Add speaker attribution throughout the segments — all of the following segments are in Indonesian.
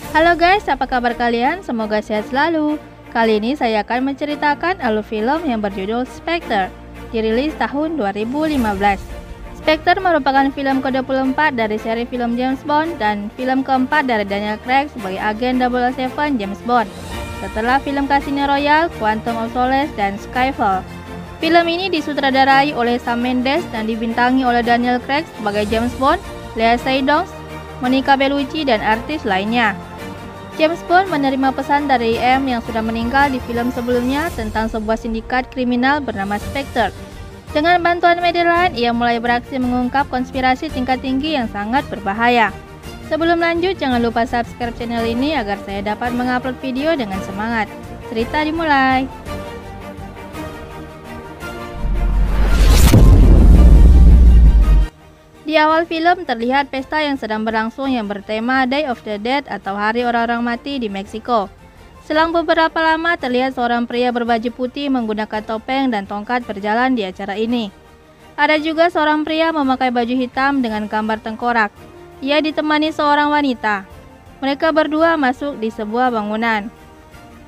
Speaker 1: Halo guys, apa kabar kalian? Semoga sehat selalu. Kali ini saya akan menceritakan alur film yang berjudul Spectre, dirilis tahun 2015. Spectre merupakan film ke-24 dari seri film James Bond dan film keempat dari Daniel Craig sebagai agen 007 James Bond, setelah film Casino Royale, Quantum of Solace, dan Skyfall. Film ini disutradarai oleh Sam Mendes dan dibintangi oleh Daniel Craig sebagai James Bond, Lea Seydoux, Monica Bellucci, dan artis lainnya. James Bond menerima pesan dari M yang sudah meninggal di film sebelumnya tentang sebuah sindikat kriminal bernama Spectre. Dengan bantuan media lain, ia mulai beraksi mengungkap konspirasi tingkat tinggi yang sangat berbahaya. Sebelum lanjut, jangan lupa subscribe channel ini agar saya dapat mengupload video dengan semangat. Cerita dimulai. Di awal film terlihat pesta yang sedang berlangsung yang bertema Day of the Dead atau Hari Orang-Orang Mati di Meksiko. Selang beberapa lama terlihat seorang pria berbaju putih menggunakan topeng dan tongkat berjalan di acara ini. Ada juga seorang pria memakai baju hitam dengan gambar tengkorak. Ia ditemani seorang wanita. Mereka berdua masuk di sebuah bangunan.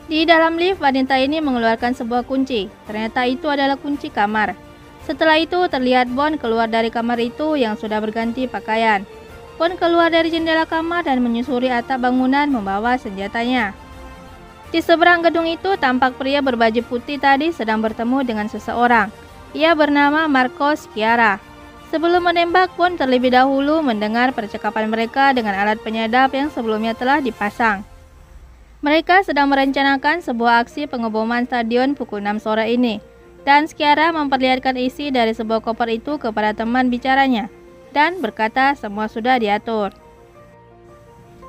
Speaker 1: Di dalam lift, wanita ini mengeluarkan sebuah kunci. Ternyata itu adalah kunci kamar. Setelah itu terlihat Bond keluar dari kamar itu yang sudah berganti pakaian. Bond keluar dari jendela kamar dan menyusuri atap bangunan membawa senjatanya. Di seberang gedung itu tampak pria berbaju putih tadi sedang bertemu dengan seseorang. Ia bernama Marcos Chiara. Sebelum menembak, Bond terlebih dahulu mendengar percakapan mereka dengan alat penyadap yang sebelumnya telah dipasang. Mereka sedang merencanakan sebuah aksi pengeboman stadion pukul 6 sore ini. Dan Chiara memperlihatkan isi dari sebuah koper itu kepada teman bicaranya dan berkata semua sudah diatur.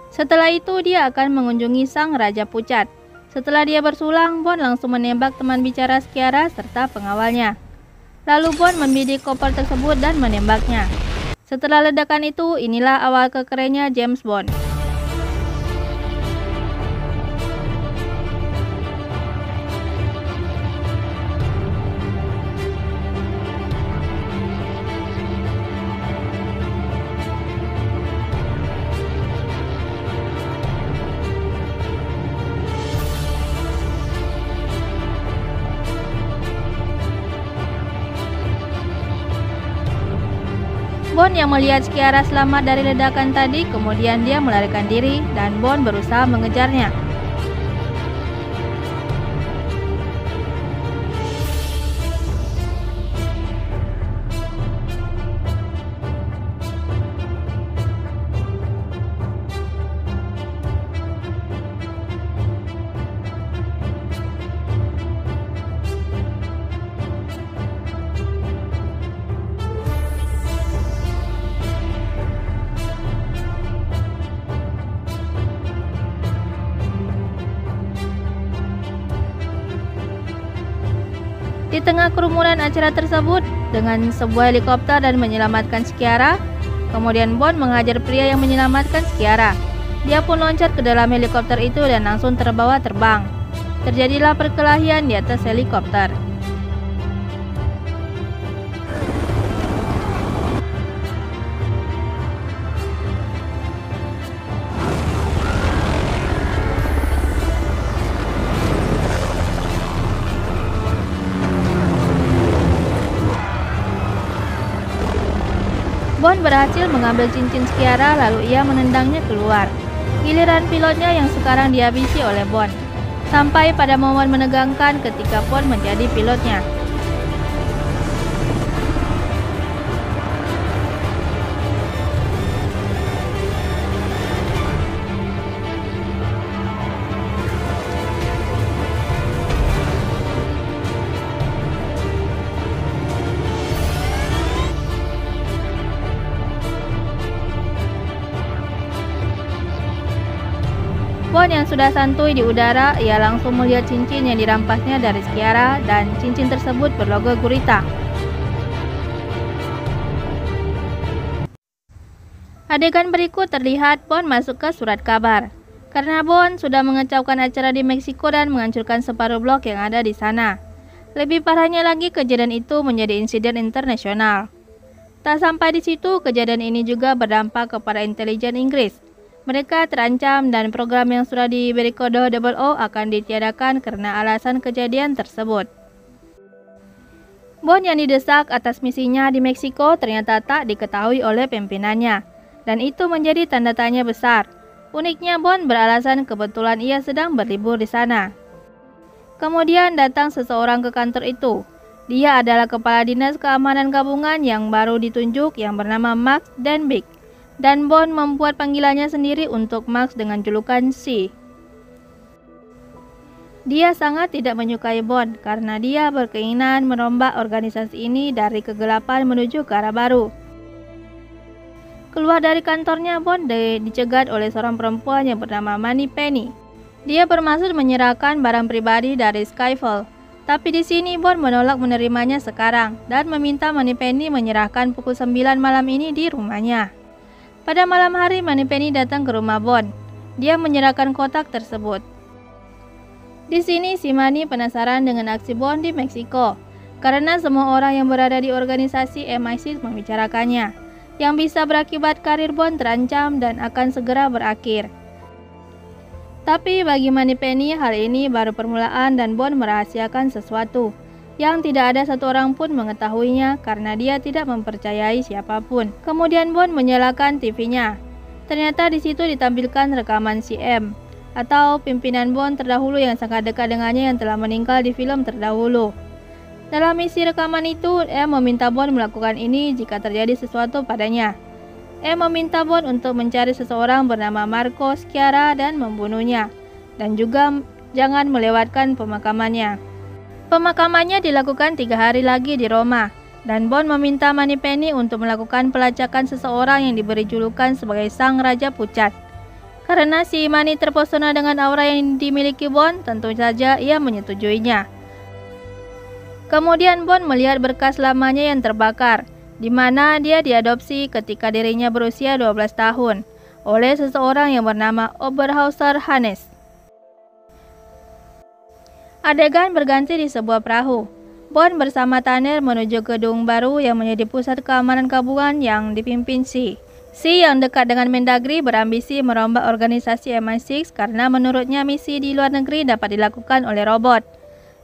Speaker 1: Setelah itu dia akan mengunjungi sang Raja Pucat. Setelah dia bersulang, Bond langsung menembak teman bicara Chiara serta pengawalnya. Lalu Bond membidik koper tersebut dan menembaknya. Setelah ledakan itu, inilah awal kekerennya James Bond. Bond yang melihat Chiara selamat dari ledakan tadi, kemudian dia melarikan diri dan Bond berusaha mengejarnya. Di tengah kerumunan acara tersebut, dengan sebuah helikopter dan menyelamatkan Chiara, kemudian Bond menghajar pria yang menyelamatkan Chiara. Dia pun loncat ke dalam helikopter itu dan langsung terbawa terbang. Terjadilah perkelahian di atas helikopter. Bond berhasil mengambil cincin Chiara lalu ia menendangnya keluar. Giliran pilotnya yang sekarang dihabisi oleh Bond. Sampai pada momen menegangkan ketika Bond menjadi pilotnya. Bond yang sudah santuy di udara, ia langsung melihat cincin yang dirampasnya dari Chiara dan cincin tersebut berlogo gurita. Adegan berikut terlihat Bond masuk ke surat kabar. Karena Bond sudah mengacaukan acara di Meksiko dan menghancurkan separuh blok yang ada di sana. Lebih parahnya lagi, kejadian itu menjadi insiden internasional. Tak sampai di situ, kejadian ini juga berdampak kepada intelijen Inggris. Mereka terancam dan program yang sudah diberi kode OO akan ditiadakan karena alasan kejadian tersebut. Bond yang didesak atas misinya di Meksiko ternyata tak diketahui oleh pimpinannya, dan itu menjadi tanda tanya besar. Uniknya Bond beralasan kebetulan ia sedang berlibur di sana. Kemudian datang seseorang ke kantor itu. Dia adalah kepala dinas keamanan gabungan yang baru ditunjuk yang bernama Max Denbigh. Dan Bond membuat panggilannya sendiri untuk Max dengan julukan C. Dia sangat tidak menyukai Bond karena dia berkeinginan merombak organisasi ini dari kegelapan menuju ke arah baru. Keluar dari kantornya, Bond dicegat oleh seorang perempuan yang bernama Moneypenny. Dia bermaksud menyerahkan barang pribadi dari Skyfall. Tapi di sini Bond menolak menerimanya sekarang dan meminta Moneypenny menyerahkan pukul 9 malam ini di rumahnya. Pada malam hari, Moneypenny datang ke rumah Bond. Dia menyerahkan kotak tersebut. Di sini, si Money penasaran dengan aksi Bond di Meksiko, karena semua orang yang berada di organisasi MI6 membicarakannya, yang bisa berakibat karir Bond terancam dan akan segera berakhir. Tapi bagi Moneypenny, hal ini baru permulaan dan Bond merahasiakan sesuatu yang tidak ada satu orang pun mengetahuinya karena dia tidak mempercayai siapapun. Kemudian Bond menyalakan TV-nya. Ternyata di situ ditampilkan rekaman si M, atau pimpinan Bond terdahulu yang sangat dekat dengannya yang telah meninggal di film terdahulu. Dalam misi rekaman itu, M meminta Bond melakukan ini jika terjadi sesuatu padanya. M meminta Bond untuk mencari seseorang bernama Marco Sciarra dan membunuhnya, dan juga jangan melewatkan pemakamannya. Pemakamannya dilakukan 3 hari lagi di Roma, dan Bond meminta Moneypenny untuk melakukan pelacakan seseorang yang diberi julukan sebagai Sang Raja Pucat. Karena si Money terpesona dengan aura yang dimiliki Bond, tentu saja ia menyetujuinya. Kemudian Bond melihat berkas lamanya yang terbakar, di mana dia diadopsi ketika dirinya berusia 12 tahun oleh seseorang yang bernama Oberhauser Hannes. Adegan berganti di sebuah perahu. Bond bersama Tanner menuju gedung baru yang menjadi pusat keamanan gabungan yang dipimpin C. C yang dekat dengan Mendagri berambisi merombak organisasi MI6 karena menurutnya misi di luar negeri dapat dilakukan oleh robot.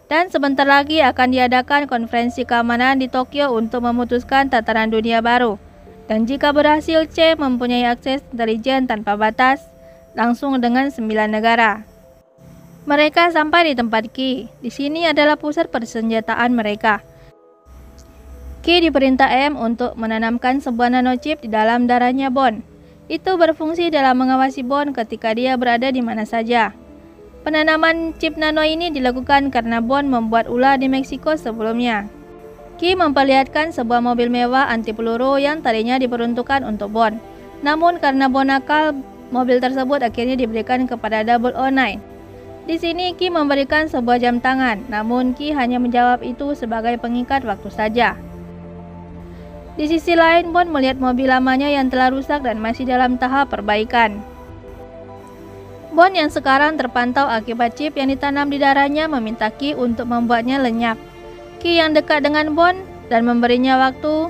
Speaker 1: Dan sebentar lagi akan diadakan konferensi keamanan di Tokyo untuk memutuskan tatanan dunia baru. Dan jika berhasil, C mempunyai akses intelijen tanpa batas langsung dengan 9 negara. Mereka sampai di tempat Ki. Di sini adalah pusat persenjataan mereka. Ki diperintah M untuk menanamkan sebuah nanochip di dalam darahnya Bond. Itu berfungsi dalam mengawasi Bond ketika dia berada di mana saja. Penanaman chip nano ini dilakukan karena Bond membuat ulah di Meksiko sebelumnya. Ki memperlihatkan sebuah mobil mewah anti peluru yang tadinya diperuntukkan untuk Bond. Namun karena Bond nakal, mobil tersebut akhirnya diberikan kepada 009. Di sini Ki memberikan sebuah jam tangan, namun Ki hanya menjawab itu sebagai pengikat waktu saja. Di sisi lain, Bond melihat mobil lamanya yang telah rusak dan masih dalam tahap perbaikan. Bond yang sekarang terpantau akibat chip yang ditanam di darahnya meminta Ki untuk membuatnya lenyap. Ki yang dekat dengan Bond dan memberinya waktu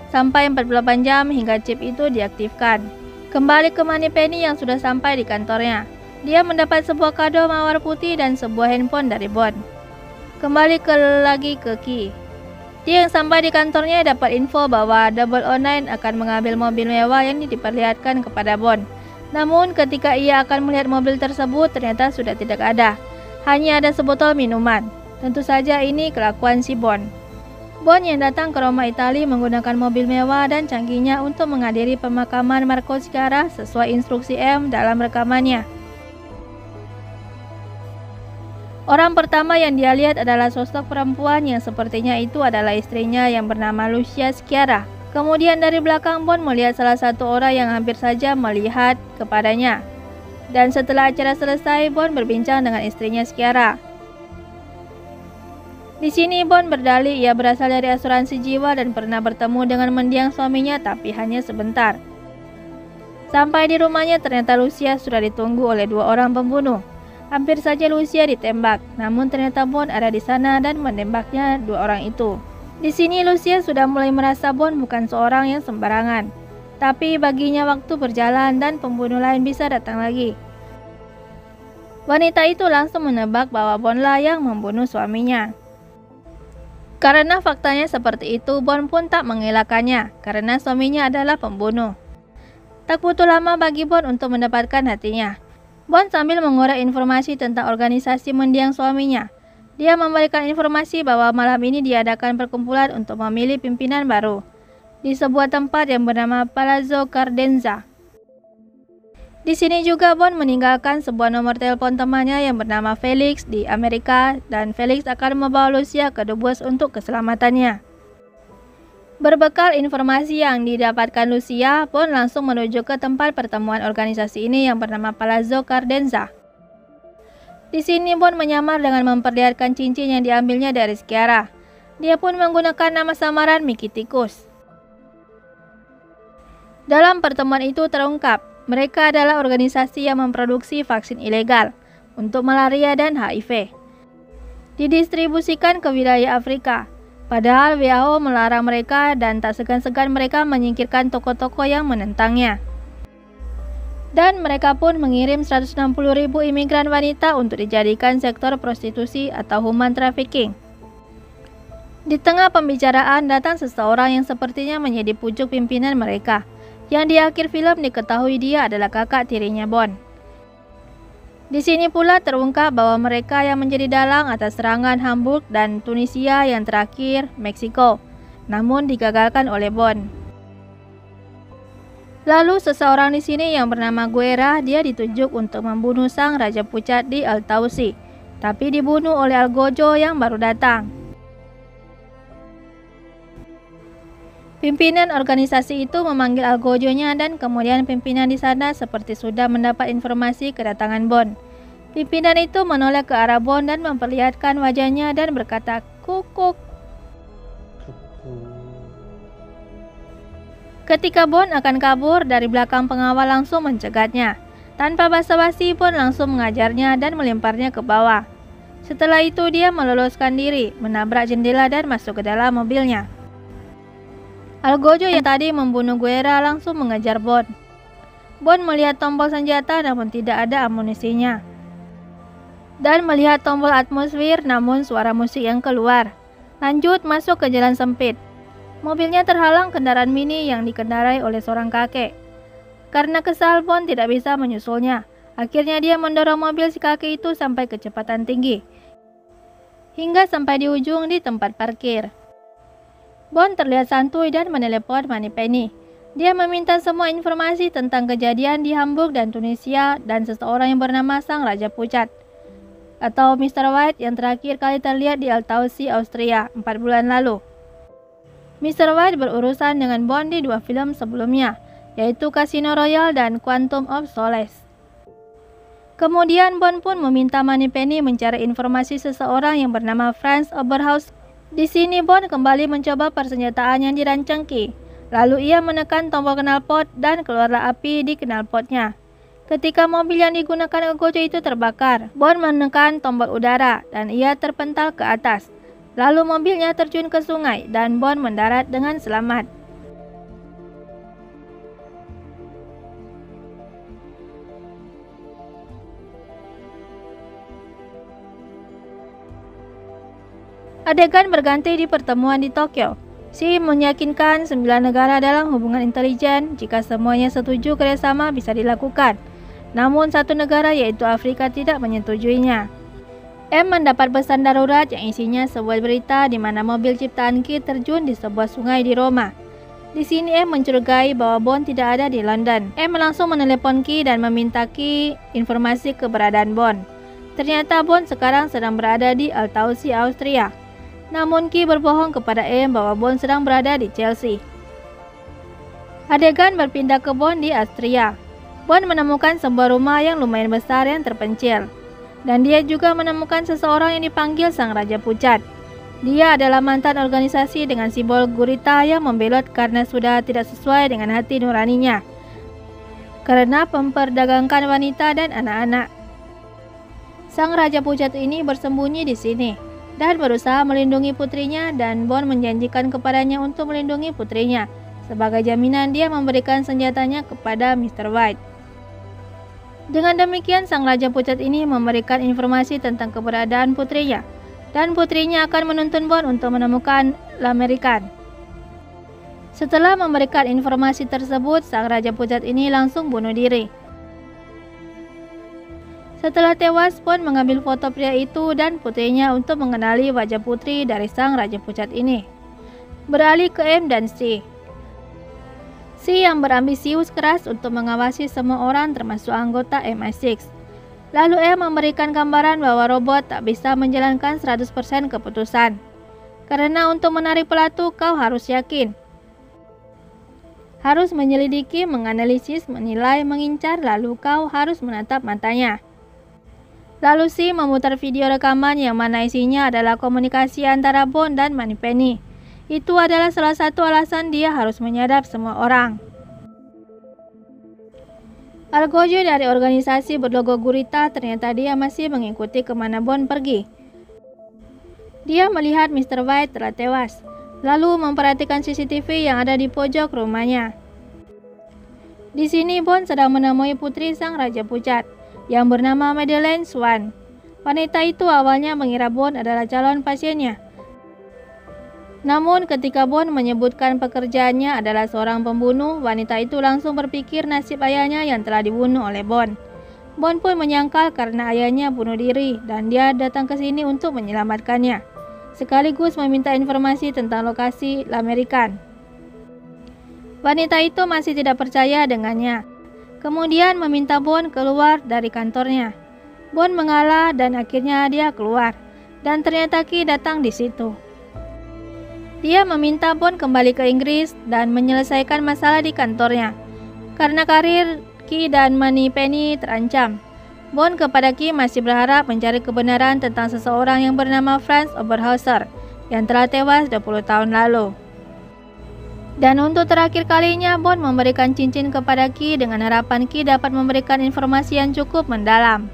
Speaker 1: sampai 48 jam hingga chip itu diaktifkan. Kembali ke Moneypenny yang sudah sampai di kantornya. Dia mendapat sebuah kado mawar putih dan sebuah handphone dari Bond. Kembali lagi ke Ki. Dia yang sampai di kantornya dapat info bahwa 009 akan mengambil mobil mewah yang diperlihatkan kepada Bond. Namun ketika ia akan melihat mobil tersebut ternyata sudah tidak ada. Hanya ada sebotol minuman. Tentu saja ini kelakuan si Bond. Bond yang datang ke Roma, Italia menggunakan mobil mewah dan canggihnya untuk menghadiri pemakaman Marco Sciarra sesuai instruksi M dalam rekamannya. Orang pertama yang dia lihat adalah sosok perempuan yang sepertinya itu adalah istrinya yang bernama Lucia Sciarra. Kemudian dari belakang Bond melihat salah satu orang yang hampir saja melihat kepadanya. Dan setelah acara selesai, Bond berbincang dengan istrinya Sciarra. Di sini Bond berdalih ia berasal dari asuransi jiwa dan pernah bertemu dengan mendiang suaminya tapi hanya sebentar. Sampai di rumahnya ternyata Lucia sudah ditunggu oleh 2 orang pembunuh. Hampir saja Lucia ditembak, namun ternyata Bond ada di sana dan menembaknya 2 orang itu. Di sini Lucia sudah mulai merasa Bond bukan seorang yang sembarangan. Tapi baginya waktu berjalan dan pembunuh lain bisa datang lagi. Wanita itu langsung menebak bahwa Bondlah yang membunuh suaminya. Karena faktanya seperti itu, Bond pun tak mengelakkannya karena suaminya adalah pembunuh. Tak butuh lama bagi Bond untuk mendapatkan hatinya. Bond sambil mengorek informasi tentang organisasi mendiang suaminya. Dia memberikan informasi bahwa malam ini diadakan perkumpulan untuk memilih pimpinan baru di sebuah tempat yang bernama Palazzo Cardenza. Di sini juga Bond meninggalkan sebuah nomor telepon temannya yang bernama Felix di Amerika, dan Felix akan membawa Lucia ke Dubus untuk keselamatannya. Berbekal informasi yang didapatkan Lucia, Bond langsung menuju ke tempat pertemuan organisasi ini yang bernama Palazzo Cardenza. Di sini Bond menyamar dengan memperlihatkan cincin yang diambilnya dari Sciarra. Dia pun menggunakan nama samaran Mickey Tikus. Dalam pertemuan itu terungkap, mereka adalah organisasi yang memproduksi vaksin ilegal untuk malaria dan HIV. Didistribusikan ke wilayah Afrika, padahal WHO melarang mereka dan tak segan-segan mereka menyingkirkan toko-toko yang menentangnya. Dan mereka pun mengirim 160.000 imigran wanita untuk dijadikan sektor prostitusi atau human trafficking. Di tengah pembicaraan datang seseorang yang sepertinya menjadi pucuk pimpinan mereka, yang di akhir film diketahui dia adalah kakak tirinya Bond. Di sini pula terungkap bahwa mereka yang menjadi dalang atas serangan Hamburg dan Tunisia yang terakhir Meksiko, namun digagalkan oleh Bond. Lalu seseorang di sini yang bernama Guerra, dia ditunjuk untuk membunuh sang Raja Pucat di Al-Tausi, tapi dibunuh oleh Algojo yang baru datang. Pimpinan organisasi itu memanggil Algojo-nya dan kemudian pimpinan di sana seperti sudah mendapat informasi kedatangan Bond. Pimpinan itu menoleh ke arah Bond dan memperlihatkan wajahnya dan berkata, "Kukuk." Ketika Bond akan kabur, dari belakang pengawal langsung mencegatnya. Tanpa basa-basi, Bond langsung mengajarnya dan melemparnya ke bawah. Setelah itu dia meloloskan diri, menabrak jendela dan masuk ke dalam mobilnya. Algojo yang tadi membunuh Guerra langsung mengejar Bond. Bond melihat tombol senjata namun tidak ada amunisinya. Dan melihat tombol atmosfer namun suara musik yang keluar. Lanjut masuk ke jalan sempit. Mobilnya terhalang kendaraan mini yang dikendarai oleh seorang kakek. Karena kesal, Bond tidak bisa menyusulnya. Akhirnya dia mendorong mobil si kakek itu sampai kecepatan tinggi, hingga sampai di ujung di tempat parkir. Bond terlihat santuy dan menelepon Moneypenny. Dia meminta semua informasi tentang kejadian di Hamburg dan Tunisia dan seseorang yang bernama Sang Raja Pucat atau Mr. White yang terakhir kali terlihat di Altausi, Austria 4 bulan lalu. Mr. White berurusan dengan Bond di 2 film sebelumnya, yaitu Casino Royale dan Quantum of Solace. Kemudian Bond pun meminta Moneypenny mencari informasi seseorang yang bernama Franz Oberhaus. Di sini Bond kembali mencoba persenjataan yang dirancang Key. Lalu ia menekan tombol knalpot dan keluarlah api di knalpotnya. Ketika mobil yang digunakan Algojo itu terbakar, Bond menekan tombol udara dan ia terpental ke atas. Lalu mobilnya terjun ke sungai dan Bond mendarat dengan selamat. Adegan berganti di pertemuan di Tokyo. Shi meyakinkan 9 negara dalam hubungan intelijen jika semuanya setuju kerjasama bisa dilakukan. Namun satu negara yaitu Afrika tidak menyetujuinya. M mendapat pesan darurat yang isinya sebuah berita di mana mobil ciptaan Ki terjun di sebuah sungai di Roma. Di sini M mencurigai bahwa Bond tidak ada di London. M langsung menelepon Ki dan meminta Ki informasi keberadaan Bond. Ternyata Bond sekarang sedang berada di Altausi, Austria. Namun Ki berbohong kepada M bahwa Bond sedang berada di Chelsea. Adegan berpindah ke Bond di Austria. Bond menemukan sebuah rumah yang lumayan besar yang terpencil. Dan dia juga menemukan seseorang yang dipanggil Sang Raja Pucat. Dia adalah mantan organisasi dengan simbol gurita yang membelot karena sudah tidak sesuai dengan hati nuraninya, karena memperdagangkan wanita dan anak-anak. Sang Raja Pucat ini bersembunyi di sini dan berusaha melindungi putrinya, dan Bond menjanjikan kepadanya untuk melindungi putrinya Sebagai jaminan, dia memberikan senjatanya kepada Mr. White. Dengan demikian, sang Raja Pucat ini memberikan informasi tentang keberadaan putrinya, dan putrinya akan menuntun Bond untuk menemukan L'American. Setelah memberikan informasi tersebut, sang Raja Pucat ini langsung bunuh diri. Setelah tewas, Bond mengambil foto pria itu dan putrinya untuk mengenali wajah putri dari sang Raja Pucat ini. Beralih ke M dan C. C yang berambisius keras untuk mengawasi semua orang termasuk anggota MI6. Lalu M memberikan gambaran bahwa robot tak bisa menjalankan 100% keputusan. Karena untuk menarik pelatu, kau harus yakin. Harus menyelidiki, menganalisis, menilai, mengincar, lalu kau harus menatap matanya. Lalu C memutar video rekaman yang mana isinya adalah komunikasi antara Bond dan Moneypenny. Itu adalah salah satu alasan dia harus menyadap semua orang. Al Gojo dari organisasi berlogo gurita ternyata dia masih mengikuti kemana Bond pergi. Dia melihat Mr. White telah tewas, lalu memperhatikan CCTV yang ada di pojok rumahnya. Di sini Bond sedang menemui putri sang Raja Pucat yang bernama Madeleine Swan. Wanita itu awalnya mengira Bond adalah calon pasiennya. Namun ketika Bond menyebutkan pekerjaannya adalah seorang pembunuh, wanita itu langsung berpikir nasib ayahnya yang telah dibunuh oleh Bond. Bond pun menyangkal karena ayahnya bunuh diri dan dia datang ke sini untuk menyelamatkannya, sekaligus meminta informasi tentang lokasi L'American. Wanita itu masih tidak percaya dengannya. Kemudian meminta Bond keluar dari kantornya. Bond mengalah dan akhirnya dia keluar. Dan ternyata Ki datang di situ. Dia meminta Bond kembali ke Inggris dan menyelesaikan masalah di kantornya. Karena karir Ki dan Moneypenny terancam. Bond kepada Ki masih berharap mencari kebenaran tentang seseorang yang bernama Franz Oberhauser yang telah tewas 20 tahun lalu. Dan untuk terakhir kalinya, Bond memberikan cincin kepada Ki dengan harapan Ki dapat memberikan informasi yang cukup mendalam.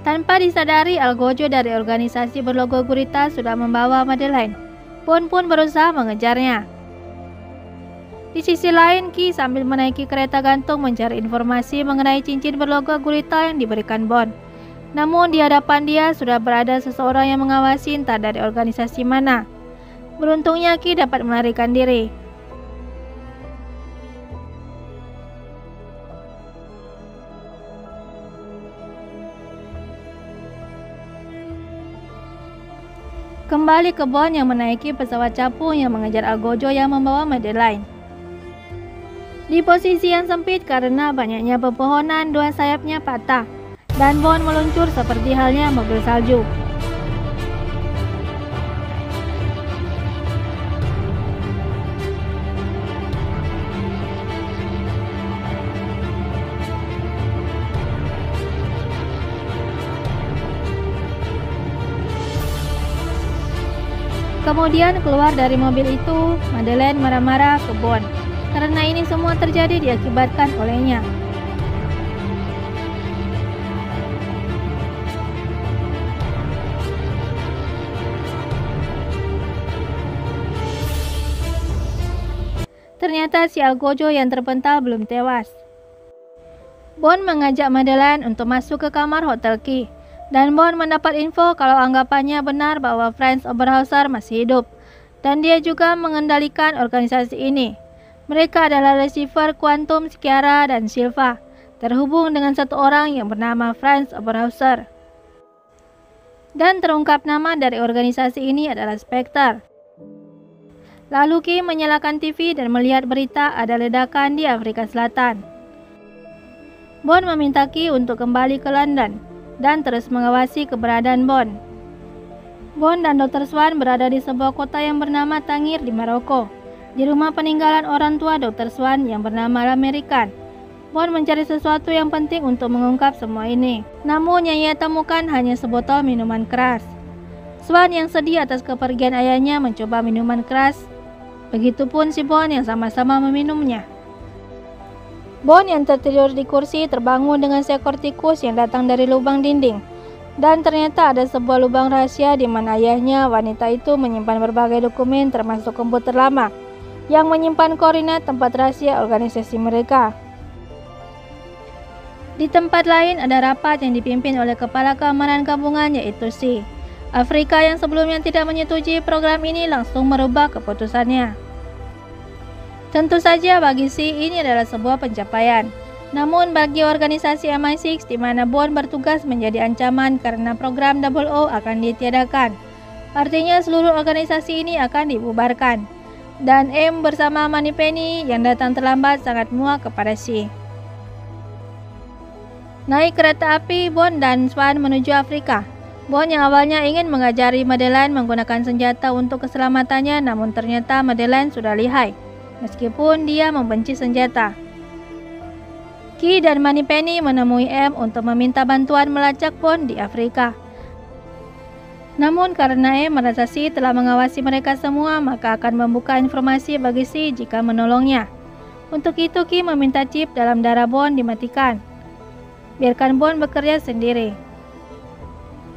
Speaker 1: Tanpa disadari, Al Gojo dari organisasi berlogo gurita sudah membawa Madeleine. Bond pun berusaha mengejarnya. Di sisi lain, Ki sambil menaiki kereta gantung mencari informasi mengenai cincin berlogo gurita yang diberikan Bond. Namun di hadapan dia sudah berada seseorang yang mengawasi entah dari organisasi mana. Beruntungnya Ki dapat melarikan diri. Kembali ke Bond yang menaiki pesawat capung yang mengejar Al Gojo yang membawa Madeleine. Di posisi yang sempit karena banyaknya pepohonan, dua sayapnya patah, dan Bond meluncur seperti halnya mobil salju. Kemudian keluar dari mobil itu, Madeleine marah-marah ke Bond karena ini semua terjadi diakibatkan olehnya. Ternyata si Al Gojo yang terpental belum tewas. Bond mengajak Madeleine untuk masuk ke kamar Hotel Ki. Dan Bond mendapat info kalau anggapannya benar bahwa Franz Oberhauser masih hidup. Dan dia juga mengendalikan organisasi ini. Mereka adalah receiver kuantum Skiara dan Silva, terhubung dengan satu orang yang bernama Franz Oberhauser. Dan terungkap nama dari organisasi ini adalah Spectre. Lalu Ki menyalakan TV dan melihat berita ada ledakan di Afrika Selatan. Bond meminta Ki untuk kembali ke London dan terus mengawasi keberadaan Bond. Bond dan Dr. Swan berada di sebuah kota yang bernama Tangier di Maroko, di rumah peninggalan orang tua Dr. Swan yang bernama L'American. Bond mencari sesuatu yang penting untuk mengungkap semua ini. Namun yang ia temukan hanya sebotol minuman keras. Swan yang sedih atas kepergian ayahnya mencoba minuman keras. Begitupun si Bond yang sama-sama meminumnya. Bond yang tertidur di kursi terbangun dengan seekor tikus yang datang dari lubang dinding. Dan ternyata ada sebuah lubang rahasia di mana ayahnya wanita itu menyimpan berbagai dokumen termasuk komputer lama. yang menyimpan koordinat tempat rahasia organisasi mereka. Di tempat lain ada rapat yang dipimpin oleh Kepala Keamanan Gabungan yaitu C. Afrika yang sebelumnya tidak menyetujui program ini langsung merubah keputusannya. Tentu saja bagi C ini adalah sebuah pencapaian. Namun bagi organisasi MI6 di mana Bond bertugas menjadi ancaman karena program 00 akan ditiadakan. Artinya seluruh organisasi ini akan dibubarkan. Dan M bersama Moneypenny yang datang terlambat sangat muak kepada C. Naik kereta api, Bond dan Swan menuju Afrika. Bond yang awalnya ingin mengajari Madeleine menggunakan senjata untuk keselamatannya, namun ternyata Madeleine sudah lihai, meskipun dia membenci senjata. Key dan Moneypenny menemui M untuk meminta bantuan melacak Bond di Afrika. Namun karena M merasa C telah mengawasi mereka semua, maka akan membuka informasi bagi C jika menolongnya. Untuk itu Key meminta chip dalam darah Bond dimatikan. Biarkan Bond bekerja sendiri.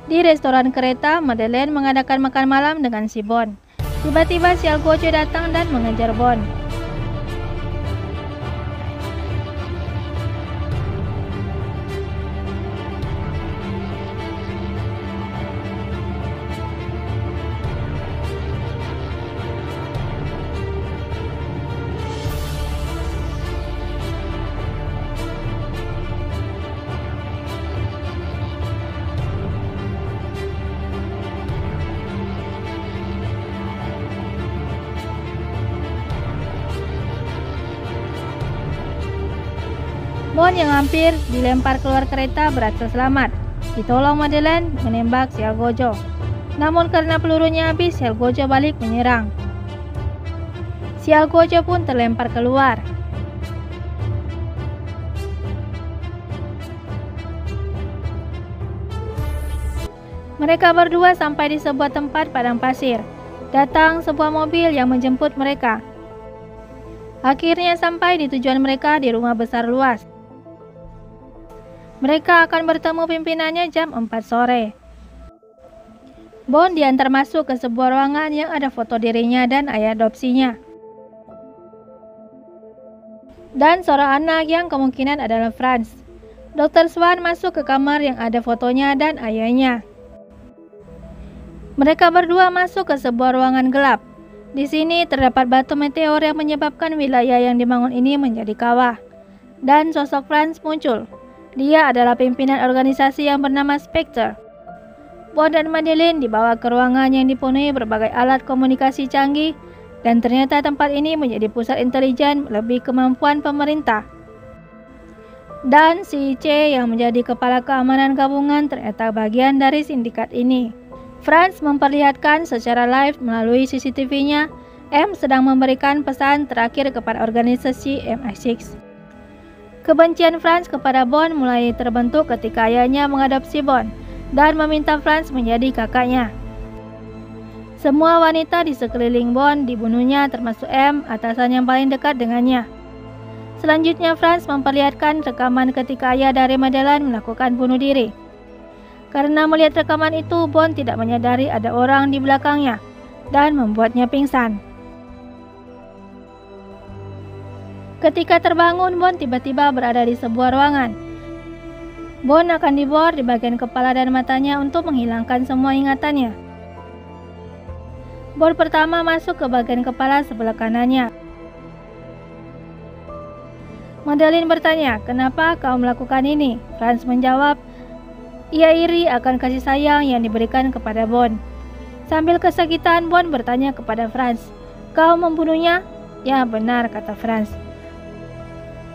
Speaker 1: Di restoran kereta, Madeleine mengadakan makan malam dengan si Bond. Tiba-tiba si Algojo datang dan mengejar Bond. Bond yang hampir dilempar keluar kereta berhasil selamat. Ditolong Madeleine menembak si Algojo. Namun karena pelurunya habis, si Algojo balik menyerang. Si Algojo pun terlempar keluar. Mereka berdua sampai di sebuah tempat padang pasir. Datang sebuah mobil yang menjemput mereka. Akhirnya sampai di tujuan mereka di rumah besar luas. Mereka akan bertemu pimpinannya jam 4 sore. Bond diantar masuk ke sebuah ruangan yang ada foto dirinya dan ayah adopsinya. Dan seorang anak yang kemungkinan adalah Franz. Dr. Swan masuk ke kamar yang ada fotonya dan ayahnya. Mereka berdua masuk ke sebuah ruangan gelap. Di sini terdapat batu meteor yang menyebabkan wilayah yang dibangun ini menjadi kawah. Dan sosok Franz muncul. Dia adalah pimpinan organisasi yang bernama Spectre. Bond dan Madeleine dibawa ke ruangan yang dipenuhi berbagai alat komunikasi canggih, dan ternyata tempat ini menjadi pusat intelijen lebih kemampuan pemerintah. Dan si C yang menjadi kepala keamanan gabungan ternyata bagian dari sindikat ini. Franz memperlihatkan secara live melalui CCTV-nya, M sedang memberikan pesan terakhir kepada organisasi MI6. Kebencian Franz kepada Bond mulai terbentuk ketika ayahnya mengadopsi Bond dan meminta Franz menjadi kakaknya. Semua wanita di sekeliling Bond dibunuhnya termasuk M, atasan yang paling dekat dengannya. Selanjutnya Franz memperlihatkan rekaman ketika ayah dari Madeleine melakukan bunuh diri. Karena melihat rekaman itu, Bond tidak menyadari ada orang di belakangnya dan membuatnya pingsan. Ketika terbangun, Bond tiba-tiba berada di sebuah ruangan. Bond akan dibor di bagian kepala dan matanya untuk menghilangkan semua ingatannya. Bor pertama masuk ke bagian kepala sebelah kanannya. Madeleine bertanya, "Kenapa kau melakukan ini?" Franz menjawab, ia iri akan kasih sayang yang diberikan kepada Bond. Sambil kesakitan, Bond bertanya kepada Franz, "Kau membunuhnya?" "Ya, benar," kata Franz.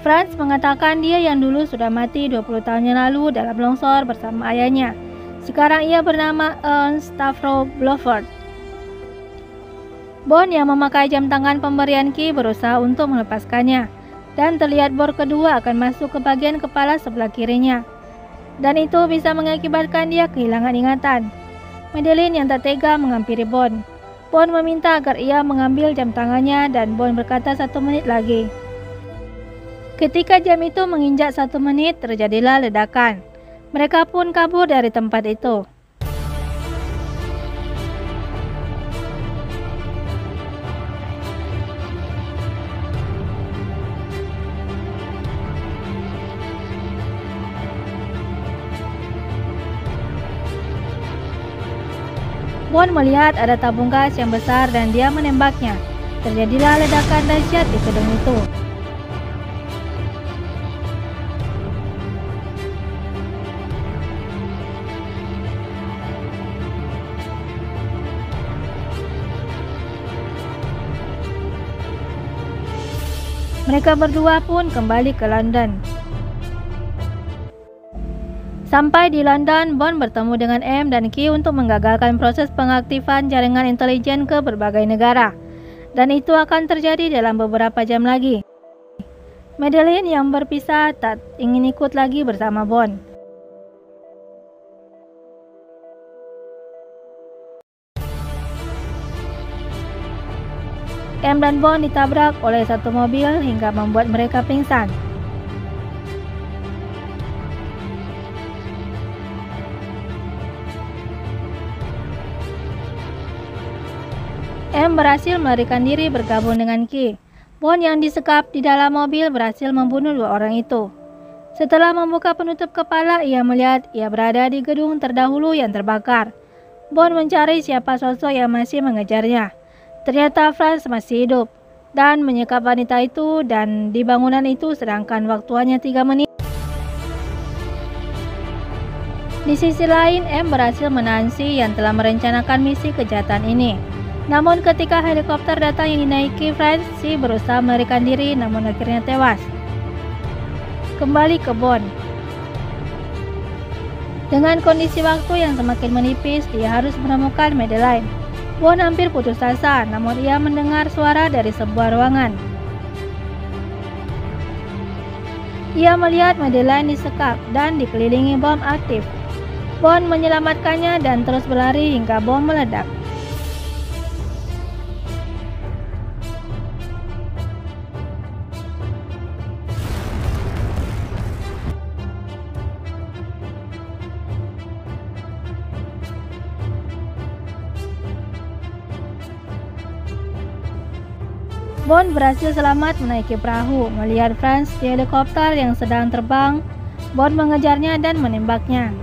Speaker 1: Franz mengatakan dia yang dulu sudah mati 20 tahun yang lalu dalam longsor bersama ayahnya. Sekarang ia bernama Ernst Stavro Blofeld. Bond yang memakai jam tangan pemberian Key berusaha untuk melepaskannya, dan terlihat bor kedua akan masuk ke bagian kepala sebelah kirinya. Dan itu bisa mengakibatkan dia kehilangan ingatan. Madeleine yang tak tega menghampiri Bond. Bond meminta agar ia mengambil jam tangannya dan Bond berkata 1 menit lagi. Ketika jam itu menginjak 1 menit, terjadilah ledakan. Mereka pun kabur dari tempat itu. Bond melihat ada tabung gas yang besar dan dia menembaknya. Terjadilah ledakan dahsyat di gedung itu. Mereka berdua pun kembali ke London. Sampai di London, Bond bertemu dengan M dan Q untuk menggagalkan proses pengaktifan jaringan intelijen ke berbagai negara. Dan itu akan terjadi dalam beberapa jam lagi. Madeleine yang berpisah tak ingin ikut lagi bersama Bond. M dan Bond ditabrak oleh satu mobil hingga membuat mereka pingsan. M berhasil melarikan diri bergabung dengan Q. Bond yang disekap di dalam mobil berhasil membunuh dua orang itu. Setelah membuka penutup kepala, ia melihat ia berada di gedung terdahulu yang terbakar. Bond mencari siapa sosok yang masih mengejarnya. Ternyata Franz masih hidup dan menyekap wanita itu dan di bangunan itu sedangkan waktu hanya 3 menit. Di sisi lain, M berhasil menahan C yang telah merencanakan misi kejahatan ini. Namun ketika helikopter datang yang dinaiki Franz, C berusaha melarikan diri namun akhirnya tewas. Kembali ke Bond. Dengan kondisi waktu yang semakin menipis, dia harus menemukan Madeleine. Bond hampir putus asa, namun ia mendengar suara dari sebuah ruangan. Ia melihat Madeleine disekap dan dikelilingi bom aktif. Bond menyelamatkannya dan terus berlari hingga bom meledak. Bond berhasil selamat menaiki perahu. Melihat Franz di helikopter yang sedang terbang, Bond mengejarnya dan menembaknya.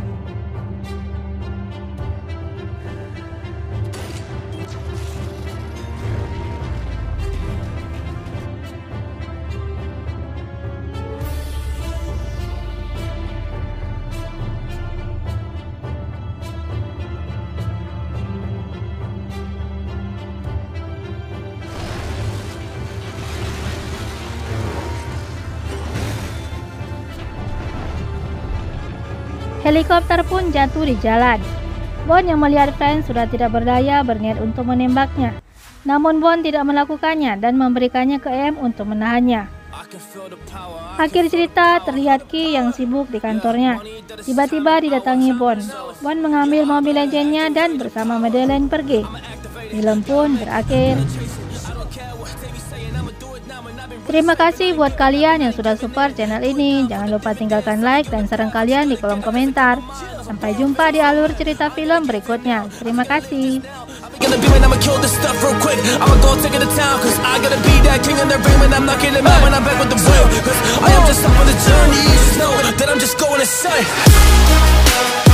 Speaker 1: Helikopter pun jatuh di jalan. Bond yang melihat Franz sudah tidak berdaya berniat untuk menembaknya. Namun Bond tidak melakukannya dan memberikannya ke M untuk menahannya. Akhir cerita, terlihat Q yang sibuk di kantornya. Tiba-tiba didatangi Bond. Bond mengambil mobil legendnya dan bersama Madeleine pergi. Film pun berakhir. Terima kasih buat kalian yang sudah support channel ini. Jangan lupa tinggalkan like dan saran kalian di kolom komentar. Sampai jumpa di alur cerita film berikutnya. Terima kasih. I am just up on the journey, you just know that I'm just going insane.